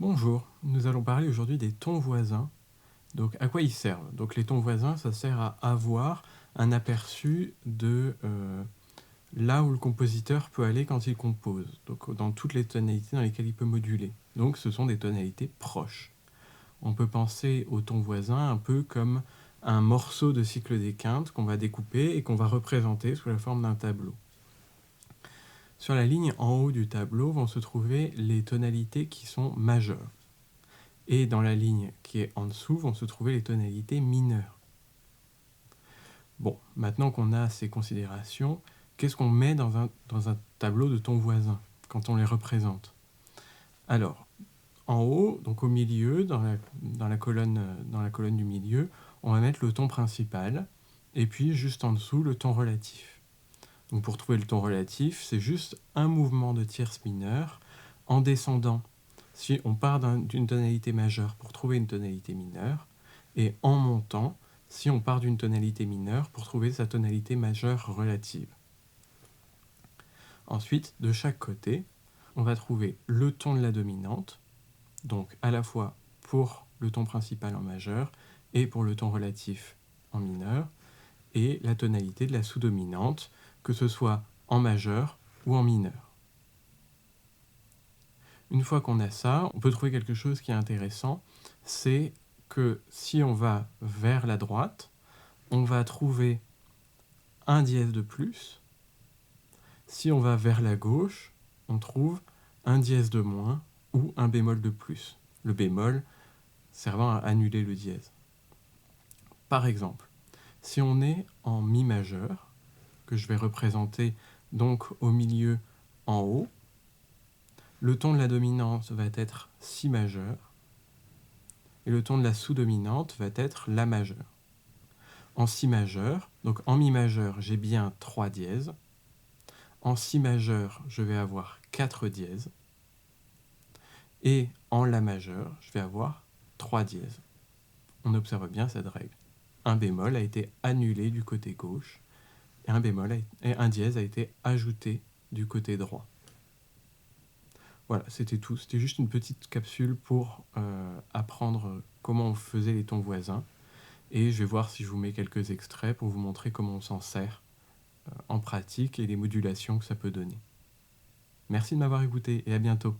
Bonjour, nous allons parler aujourd'hui des tons voisins. Donc, à quoi ils servent? Donc, les tons voisins, ça sert à avoir un aperçu de là où le compositeur peut aller quand il compose. Donc, dans toutes les tonalités dans lesquelles il peut moduler. Donc, ce sont des tonalités proches. On peut penser aux tons voisins un peu comme un morceau de cycle des quintes qu'on va découper et qu'on va représenter sous la forme d'un tableau. Sur la ligne en haut du tableau vont se trouver les tonalités qui sont majeures. Et dans la ligne qui est en dessous vont se trouver les tonalités mineures. Bon, maintenant qu'on a ces considérations, qu'est-ce qu'on met dans un tableau de tons voisins quand on les représente? Alors, en haut, donc au milieu, dans la colonne du milieu, on va mettre le ton principal, et puis juste en dessous, le ton relatif. Donc pour trouver le ton relatif, c'est juste un mouvement de tierce mineure en descendant. Si on part d'une tonalité majeure pour trouver une tonalité mineure, et en montant, si on part d'une tonalité mineure pour trouver sa tonalité majeure relative. Ensuite, de chaque côté, on va trouver le ton de la dominante, donc à la fois pour le ton principal en majeur et pour le ton relatif en mineur, et la tonalité de la sous-dominante, que ce soit en majeur ou en mineur. Une fois qu'on a ça, on peut trouver quelque chose qui est intéressant, c'est que si on va vers la droite, on va trouver un dièse de plus. Si on va vers la gauche, on trouve un dièse de moins ou un bémol de plus. Le bémol servant à annuler le dièse. Par exemple, si on est en mi majeur, que je vais représenter donc au milieu en haut, le ton de la dominante va être si majeur, et le ton de la sous-dominante va être la majeure. En si majeur, donc en mi majeur, j'ai bien 3 dièses. En si majeur, je vais avoir 4 dièses. Et en la majeur, je vais avoir 3 dièses. On observe bien cette règle. Un bémol a été annulé du côté gauche, et un dièse a été ajouté du côté droit. Voilà, c'était tout. C'était juste une petite capsule pour apprendre comment on faisait les tons voisins. Et je vais voir si je vous mets quelques extraits pour vous montrer comment on s'en sert en pratique et les modulations que ça peut donner. Merci de m'avoir écouté et à bientôt.